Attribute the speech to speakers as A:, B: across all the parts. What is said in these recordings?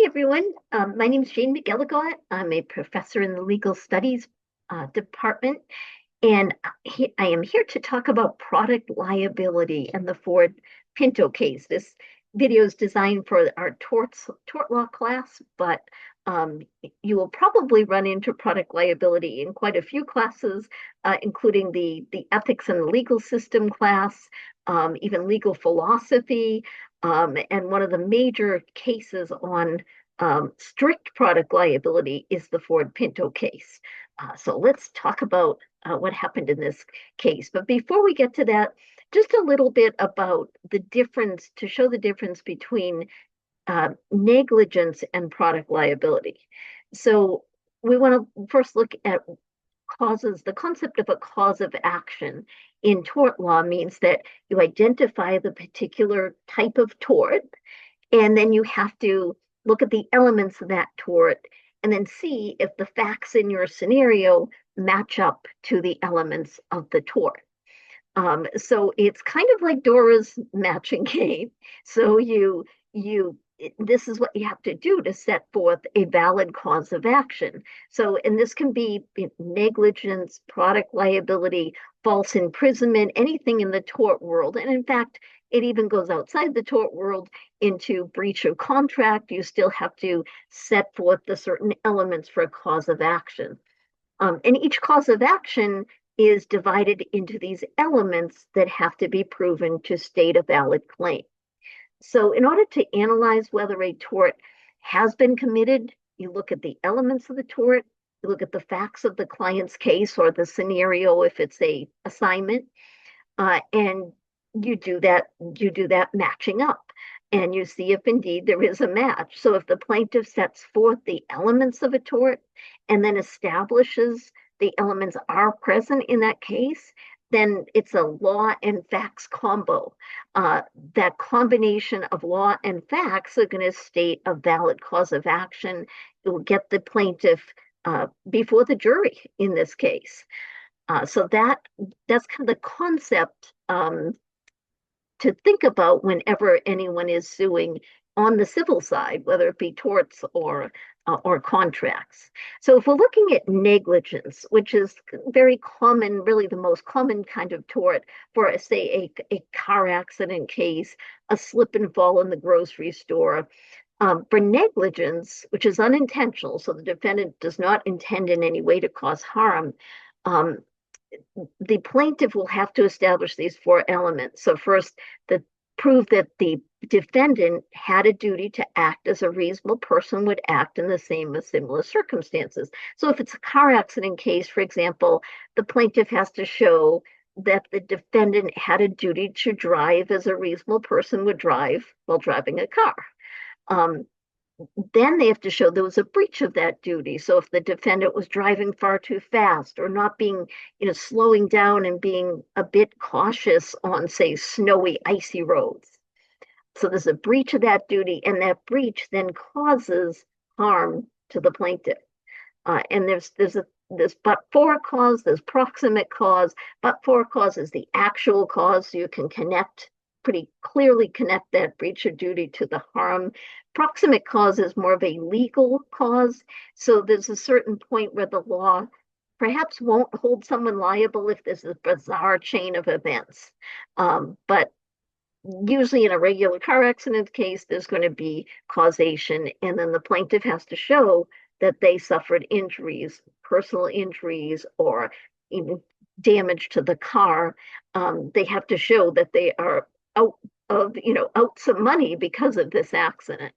A: everyone. My name is Jane McGilligot. I'm a professor in the legal studies department, and I am here to talk about product liability and the Ford Pinto case. This video is designed for our tort law class, but um, you will probably run into product liability in quite a few classes, including the ethics and the legal system class, even legal philosophy. And one of the major cases on strict product liability is the Ford Pinto case. So let's talk about what happened in this case. But before we get to that, just a little bit about the difference to show the difference between negligence and product liability. So we want to first look at causes. The concept of a cause of action in tort law means that you identify the particular type of tort, and then you have to look at the elements of that tort and then see if the facts in your scenario match up to the elements of the tort. So it's kind of like Dora's matching game. So you this is what you have to do to set forth a valid cause of action. So, and this can be negligence, product liability, false imprisonment, anything in the tort world. And in fact, it even goes outside the tort world into breach of contract. You still have to set forth the certain elements for a cause of action. And each cause of action is divided into these elements that have to be proven to state a valid claim. So, in order to analyze whether a tort has been committed, you look at the elements of the tort, you look at the facts of the client's case or the scenario if it's a assignment, and you do that matching up, and you see if indeed there is a match. So, if the plaintiff sets forth the elements of a tort and then establishes the elements are present in that case, then it's a law and facts combo. That combination of law and facts are going to state a valid cause of action. It will get the plaintiff before the jury in this case. So that's kind of the concept to think about whenever anyone is suing on the civil side, whether it be torts or contracts. So if we're looking at negligence, which is very common, really the most common kind of tort for, say, a car accident case, a slip and fall in the grocery store. For negligence, which is unintentional, so the defendant does not intend in any way to cause harm, the plaintiff will have to establish these four elements. So first, prove that the defendant had a duty to act as a reasonable person would act in the same or similar circumstances. So if it's a car accident case, for example, the plaintiff has to show that the defendant had a duty to drive as a reasonable person would drive while driving a car. Then they have to show there was a breach of that duty. So if the defendant was driving far too fast or not being, slowing down and being a bit cautious on, say, snowy, icy roads. So there's a breach of that duty, and that breach then causes harm to the plaintiff. And there's but-for cause, there's proximate cause. But-for cause is the actual cause, so you can pretty clearly connect that breach of duty to the harm. Proximate cause is more of a legal cause. So there's a certain point where the law perhaps won't hold someone liable if there's a bizarre chain of events. But usually in a regular car accident case, there's going to be causation, and then the plaintiff has to show that they suffered injuries, personal injuries, or even damage to the car. They have to show that they are out some money because of this accident.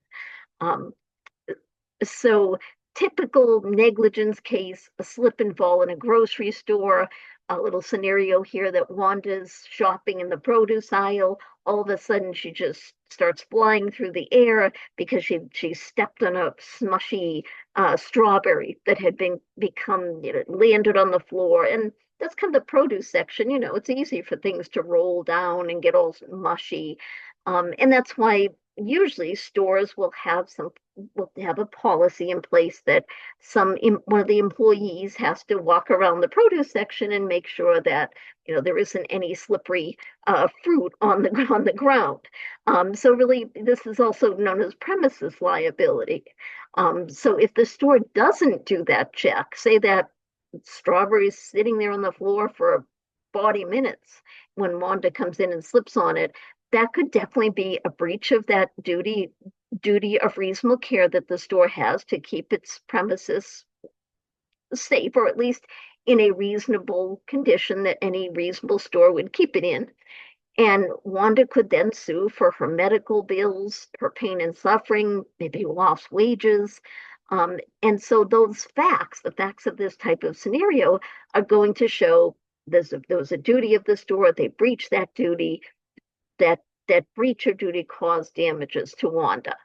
A: So typical negligence case, a slip and fall in a grocery store, a little scenario here that Wanda's shopping in the produce aisle. All of a sudden, she just starts flying through the air because she stepped on a smushy strawberry that had become landed on the floor. And that's kind of the produce section. It's easy for things to roll down and get all mushy. And that's why usually stores will have a policy in place that one of the employees has to walk around the produce section and make sure that there isn't any slippery fruit on the on the ground. So really, this is also known as premises liability. So if the store doesn't do that check, say that strawberries sitting there on the floor for 40 minutes when Wanda comes in and slips on it, that could definitely be a breach of that duty of reasonable care that the store has to keep its premises safe, or at least in a reasonable condition that any reasonable store would keep it in. And Wanda could then sue for her medical bills, her pain and suffering, maybe lost wages. And so those facts, the facts of this type of scenario, are going to show there was a duty of the store, they breached that duty, that breach of duty caused damages to Wanda.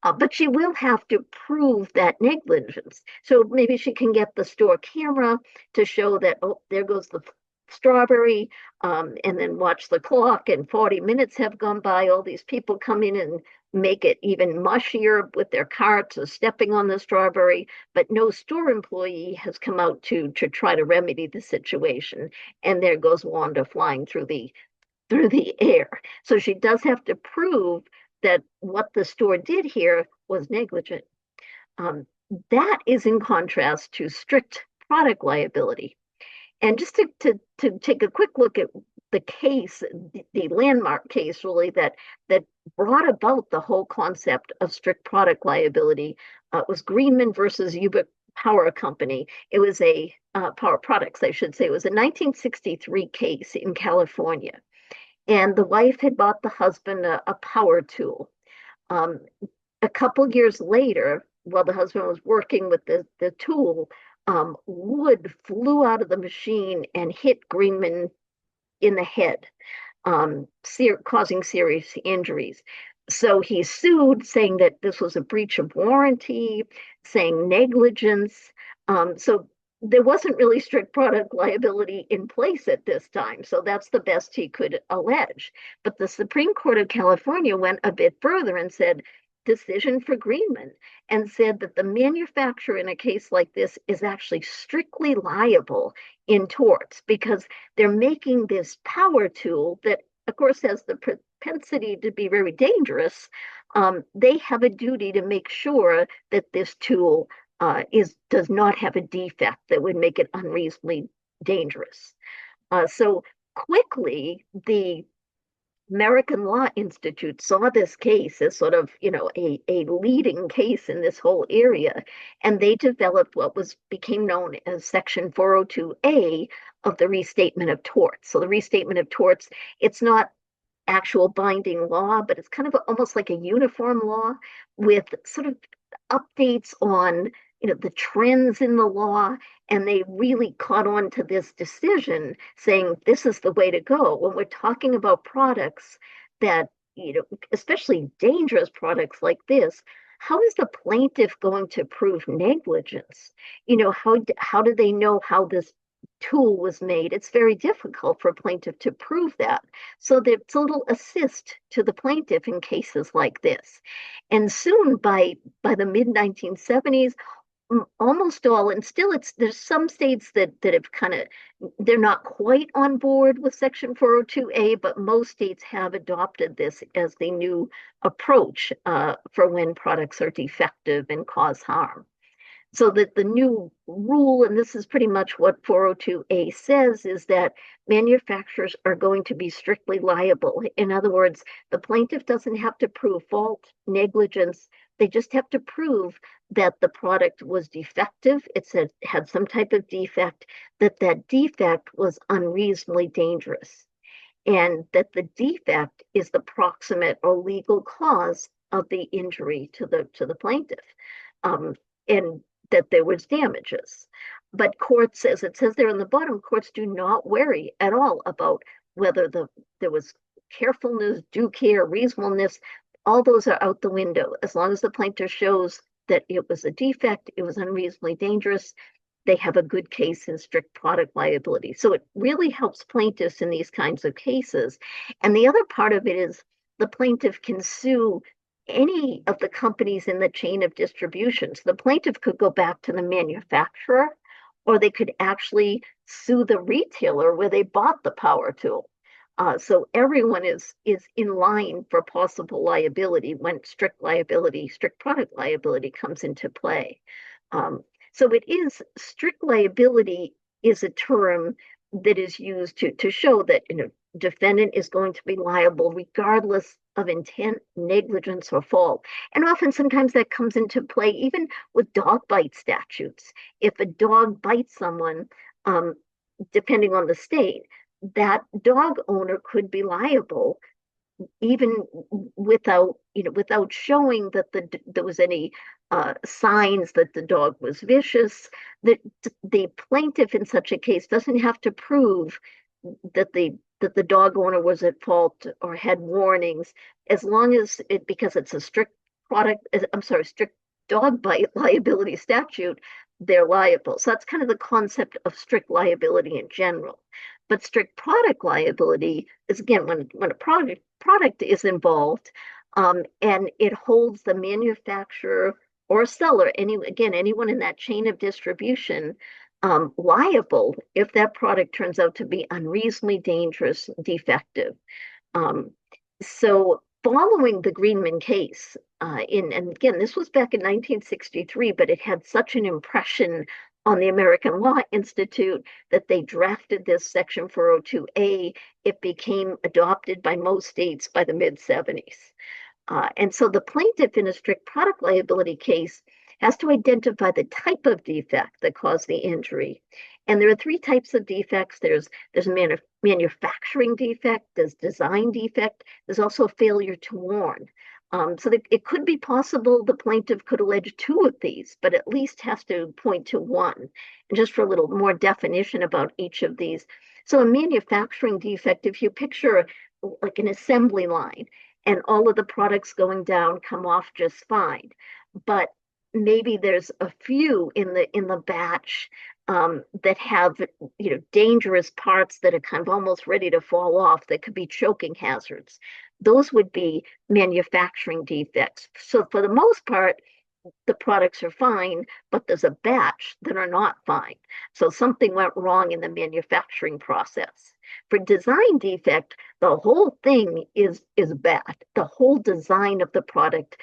A: But she will have to prove that negligence. So maybe she can get the store camera to show that, oh, there goes the strawberry, and then watch the clock, and 40 minutes have gone by. All these people come in and make it even mushier with their carts or stepping on the strawberry, but no store employee has come out to try to remedy the situation. And there goes Wanda flying through the air. So she does have to prove that what the store did here was negligent. Um, that is in contrast to strict product liability. And just to take a quick look at the case, the landmark case really that brought about the whole concept of strict product liability, was Greenman versus Ubik Power Company. It was a Power Products, I should say. It was a 1963 case in California. And the wife had bought the husband a power tool. Um, a couple years later, while the husband was working with the tool, wood flew out of the machine and hit Greenman in the head, causing serious injuries. So he sued, saying that this was a breach of warranty, saying negligence. So there wasn't really strict product liability in place at this time. So that's the best he could allege. But the Supreme Court of California went a bit further and said, decision for Greenman, and said that the manufacturer in a case like this is actually strictly liable in torts because they're making this power tool that, of course, has the propensity to be very dangerous. They have a duty to make sure that this tool does not have a defect that would make it unreasonably dangerous. So quickly, the American Law Institute saw this case as sort of, a leading case in this whole area, and they developed what became known as Section 402A of the Restatement of Torts. So the Restatement of Torts, it's not actual binding law, but it's kind of almost like a uniform law with sort of updates on the trends in the law, and they really caught on to this decision saying this is the way to go when we're talking about products that, especially dangerous products like this. How is the plaintiff going to prove negligence? How do they know how this tool was made? It's very difficult for a plaintiff to prove that. So there's a little assist to the plaintiff in cases like this. And soon by the mid 1970s, almost all, and still there's some states that have they're not quite on board with Section 402A, but most states have adopted this as the new approach for when products are defective and cause harm. So that the new rule, and this is pretty much what 402A says, is that manufacturers are going to be strictly liable. In other words, the plaintiff doesn't have to prove fault, negligence. They just have to prove that the product was defective. It had some type of defect, that defect was unreasonably dangerous, and that the defect is the proximate or legal cause of the injury to the plaintiff. And that there was damages. But courts, as it says there in the bottom, courts do not worry at all about whether there was carefulness, due care, reasonableness. All those are out the window. As long as the plaintiff shows that it was a defect, it was unreasonably dangerous, they have a good case in strict product liability. So it really helps plaintiffs in these kinds of cases. And the other part of it is the plaintiff can sue any of the companies in the chain of distribution. So the plaintiff could go back to the manufacturer, or they could actually sue the retailer where they bought the power tool. So everyone is in line for possible liability when strict product liability comes into play. Um, so it is strict liability is a term that is used to show that defendant is going to be liable regardless of intent, negligence, or fault. And often, sometimes that comes into play even with dog bite statutes. If a dog bites someone, um, depending on the state, that dog owner could be liable even without showing that there was any signs that the dog was vicious. That the plaintiff in such a case doesn't have to prove that the dog owner was at fault or had warnings, as long as because it's a strict product, I'm sorry, strict dog bite liability statute, they're liable. So that's kind of the concept of strict liability in general. But strict product liability is, again, when a product is involved, and it holds the manufacturer or seller, anyone in that chain of distribution, liable if that product turns out to be unreasonably dangerous, defective. Um, so following the Greenman case, and again, this was back in 1963, but it had such an impression on the American Law Institute that they drafted this Section 402A. It became adopted by most states by the mid 70s. And so the plaintiff in a strict product liability case has to identify the type of defect that caused the injury. And there are three types of defects. There's a manufacturing defect, there's design defect, there's also failure to warn. So that it could be possible the plaintiff could allege two of these, but at least has to point to one. And just for a little more definition about each of these. So a manufacturing defect, if you picture like an assembly line, and all of the products going down come off just fine. But maybe there's a few in the batch that have dangerous parts that are kind of almost ready to fall off that could be choking hazards. Those would be manufacturing defects. So for the most part, the products are fine, but there's a batch that are not fine. So something went wrong in the manufacturing process. For design defect, the whole thing is bad. The whole design of the product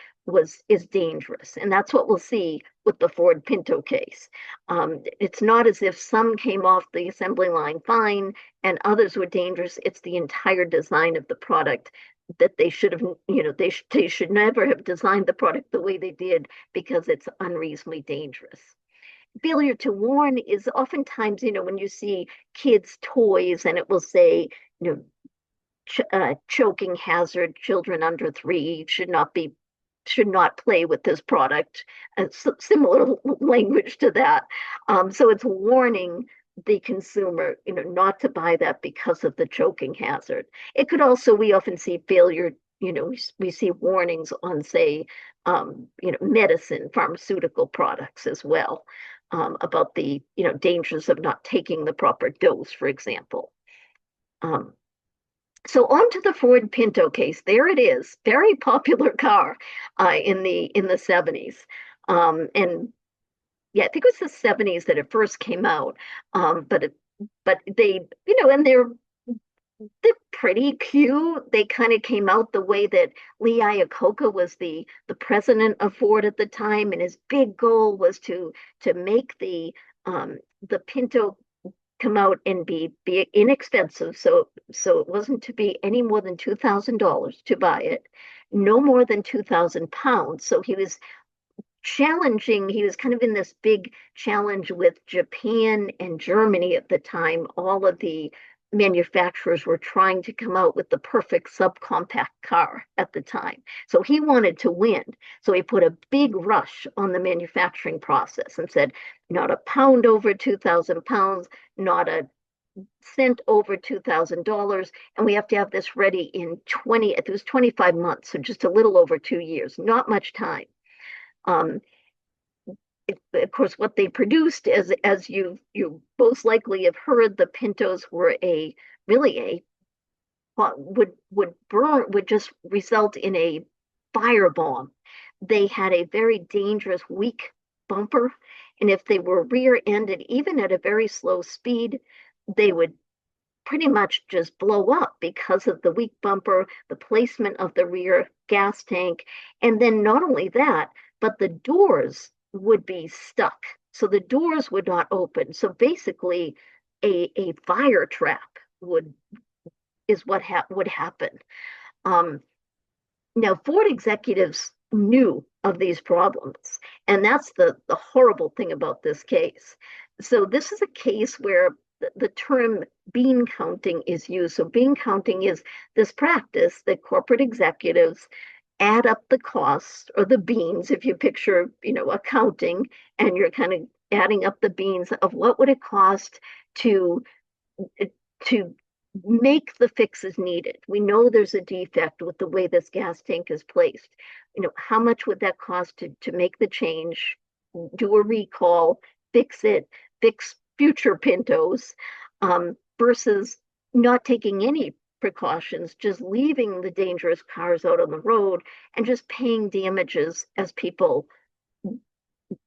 A: is dangerous, and that's what we'll see with the Ford Pinto case. It's not as if some came off the assembly line fine and others were dangerous. It's the entire design of the product that they should have, they should never have designed the product the way they did because it's unreasonably dangerous. Failure to warn is oftentimes, when you see kids' toys and it will say, choking hazard, children under 3 should not play with this product. Similar language to that. So it's warning the consumer, not to buy that because of the choking hazard. It could also, we often see failure, we see warnings on, say, medicine, pharmaceutical products as well, about the, dangers of not taking the proper dose, for example. So on to the Ford Pinto case. There it is, very popular car in the 70s. And yeah, I think it was the 70s that it first came out. But they, and they're pretty cute. They kind of came out the way that Lee Iacocca was the president of Ford at the time, and his big goal was to make the Pinto come out and be inexpensive. So it wasn't to be any more than $2,000 to buy it, no more than 2,000 pounds. So he was challenging, he was kind of in this big challenge with Japan and Germany at the time. All of the manufacturers were trying to come out with the perfect subcompact car at the time. So he wanted to win. So he put a big rush on the manufacturing process and said, not a pound over 2,000 pounds, not a cent over $2,000. And we have to have this ready in it was 25 months, so just a little over 2 years, not much time. Of course, what they produced, as you most likely have heard, the Pintos were would just result in a firebomb. They had a very dangerous, weak bumper. And if they were rear-ended, even at a very slow speed, they would pretty much just blow up because of the weak bumper, the placement of the rear gas tank. And then not only that, but the doors would be stuck. So the doors would not open. So basically, a fire trap would is what would happen. Um, Now, Ford executives knew of these problems, and that's the horrible thing about this case. So this is a case where the term bean counting is used. So bean counting is this practice that corporate executives add up the costs or the beans, if you picture, accounting, and you're kind of adding up the beans of what would it cost to to make the fixes needed. We know there's a defect with the way this gas tank is placed. How much would that cost to make the change, do a recall, fix it, fix future Pintos, versus not taking any precautions, just leaving the dangerous cars out on the road and just paying damages as people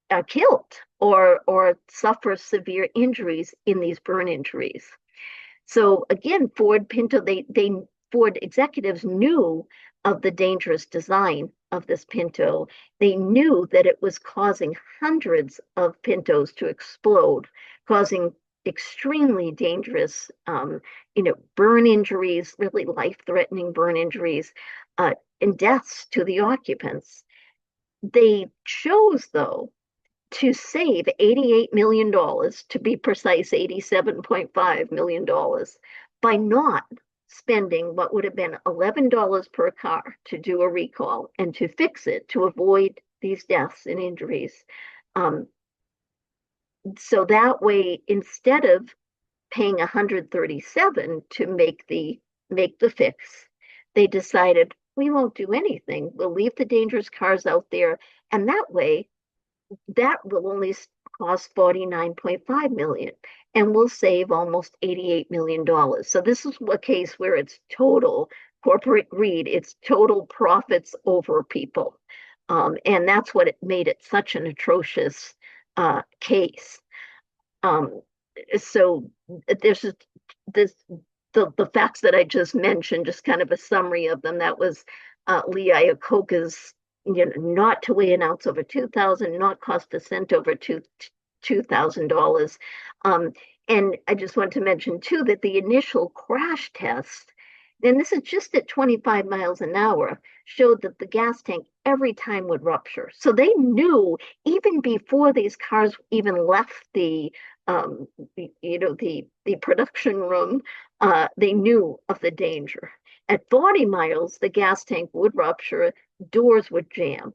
A: are killed or suffer severe injuries in these burn injuries. So again, Ford Pinto, Ford executives knew of the dangerous design of this Pinto. They knew that it was causing hundreds of Pintos to explode, causing extremely dangerous, burn injuries, really life-threatening burn injuries, and deaths to the occupants. They chose, though, to save $88 million, to be precise, $87.5 million, by not spending what would have been $11 per car to do a recall and to fix it to avoid these deaths and injuries. So that way, instead of paying 137 to make the fix, they decided we won't do anything. We'll leave the dangerous cars out there, and that way that will only cost 49.5 million and will save almost $88 million. So this is a case where it's total corporate greed, it's total profits over people. And that's what it made it such an atrocious case. So there's this the facts that I just mentioned, just kind of a summary of them. That was Lee Iacocca's, not to weigh an ounce over 2,000, not cost a cent over $2,000. And I just want to mention too that the initial crash test, and this is just at 25 miles an hour, showed that the gas tank every time would rupture. So they knew even before these cars even left the production room, they knew of the danger. At 40 miles, the gas tank would rupture, doors would jam.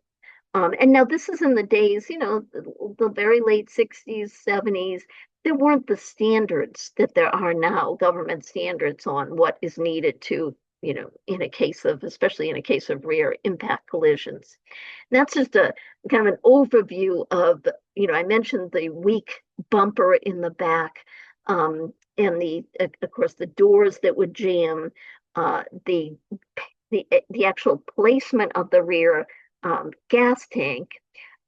A: And now this is in the days, the very late 60s, 70s. There weren't the standards that there are now, government standards on what is needed to, especially in a case of rear impact collisions. And that's just a kind of an overview of, I mentioned the weak bumper in the back, and of course, the doors that would jam, the actual placement of the rear gas tank.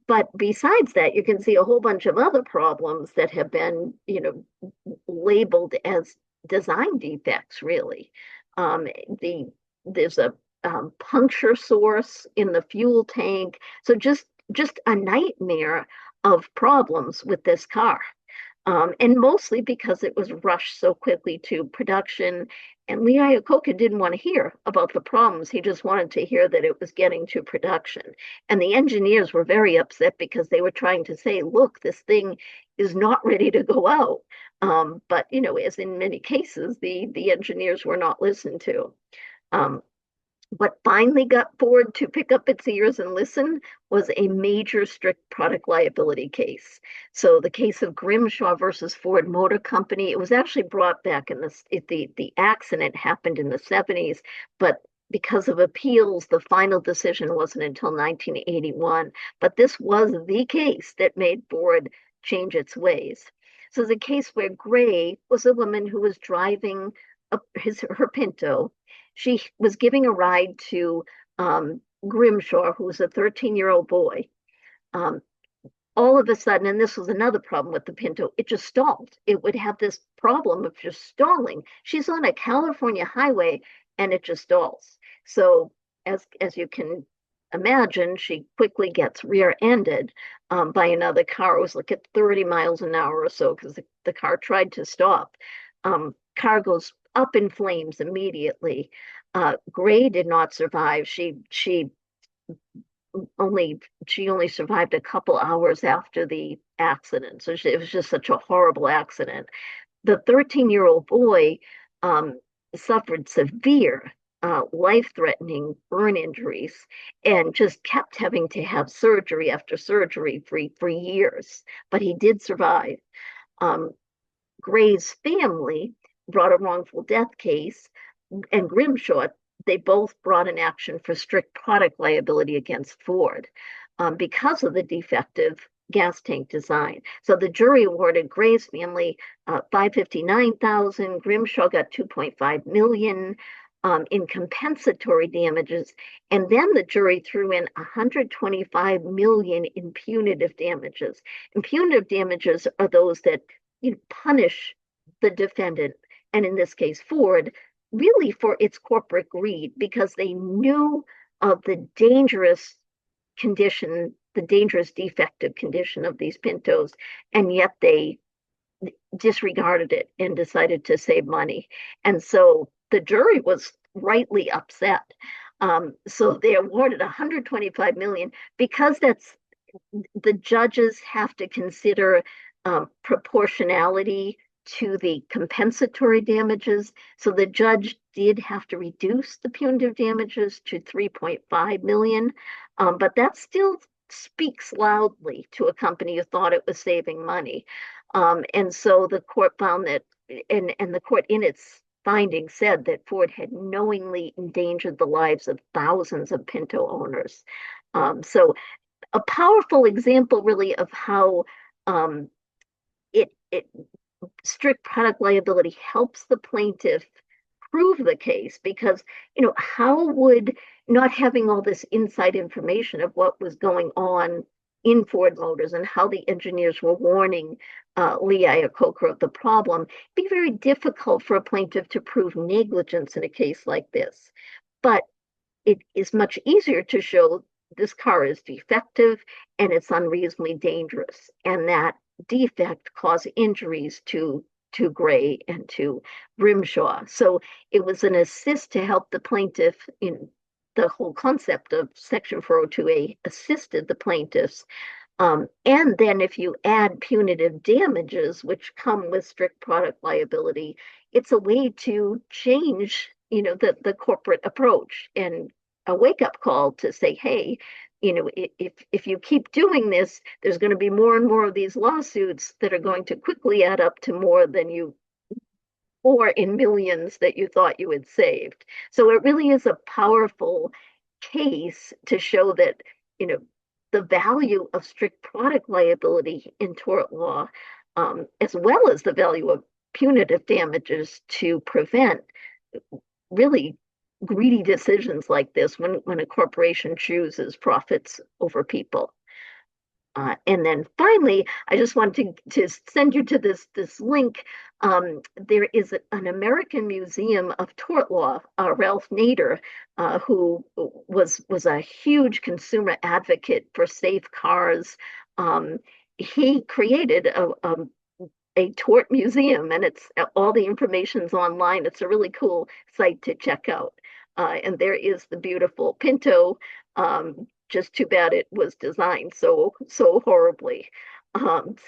A: But besides that, you can see a whole bunch of other problems that have been, labeled as design defects, really. There's a puncture source in the fuel tank. So just a nightmare of problems with this car. And mostly because it was rushed so quickly to production. And Lee Iacocca didn't want to hear about the problems. He just wanted to hear that it was getting to production. And the engineers were very upset because they were trying to say, look, this thing is not ready to go out. But, as in many cases, the engineers were not listened to. What finally got Ford to pick up its ears and listen was a major strict product liability case. So the case of Grimshaw versus Ford Motor Company, it was actually brought back in the accident happened in the 70s, but because of appeals, the final decision wasn't until 1981. But this was the case that made Ford change its ways. So the case where Gray was a woman who was driving her Pinto. She was giving a ride to Grimshaw, who was a 13-year-old boy, um, all of a sudden, and this was another problem with the Pinto, it just stalled. It would have this problem of just stalling. She's on a California highway and it just stalls. So as you can imagine, she quickly gets rear-ended by another car. It was like at 30 miles an hour or so because the car tried to stop. Car goes up in flames immediately. Gray did not survive. Only she only survived a couple hours after the accident. So it was just such a horrible accident. The 13-year-old boy um, suffered severe, life-threatening burn injuries and just kept having to have surgery after surgery for years. But he did survive. Um, Gray's family brought a wrongful death case, and Grimshaw, they both brought an action for strict product liability against Ford because of the defective gas tank design. So the jury awarded Gray's family 559,000. Grimshaw got 2.5 million in compensatory damages, and then the jury threw in 125 million in punitive damages. And punitive damages are those that punish the defendant, and in this case Ford, really for its corporate greed because they knew of the dangerous condition, the dangerous defective condition of these Pintos, and yet they disregarded it and decided to save money. And so the jury was rightly upset. So they awarded 125 million because that's the judges have to consider proportionality to the compensatory damages. So the judge did have to reduce the punitive damages to 3.5 million, but that still speaks loudly to a company who thought it was saving money. And so the court found that, and the court in its findings said that Ford had knowingly endangered the lives of thousands of Pinto owners. So a powerful example really of how um, it strict product liability helps the plaintiff prove the case because how would not having all this inside information of what was going on in Ford Motors and how the engineers were warning Lee Iacocca of the problem be very difficult for a plaintiff to prove negligence in a case like this. But it is much easier to show this car is defective and it's unreasonably dangerous, and that defect caused injuries to Gray and to Grimshaw. So it was an assist to help the plaintiff in the whole concept of Section 402A assisted the plaintiffs. And then if you add punitive damages, which come with strict product liability, it's a way to change, the corporate approach and a wake-up call to say, hey, if you keep doing this, there's going to be more and more of these lawsuits that are going to quickly add up to more than you or in millions that you thought you had saved. So it really is a powerful case to show that, the value of strict product liability in tort law, as well as the value of punitive damages to prevent really greedy decisions like this when a corporation chooses profits over people. And then finally, I just want to send you to this link. There is an American Museum of Tort Law, Ralph Nader, who was a huge consumer advocate for safe cars. He created a tort museum, and it's all the information's online. It's a really cool site to check out. And there is the beautiful Pinto. Just too bad it was designed so horribly.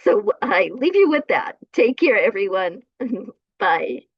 A: So I leave you with that. Take care, everyone. Bye.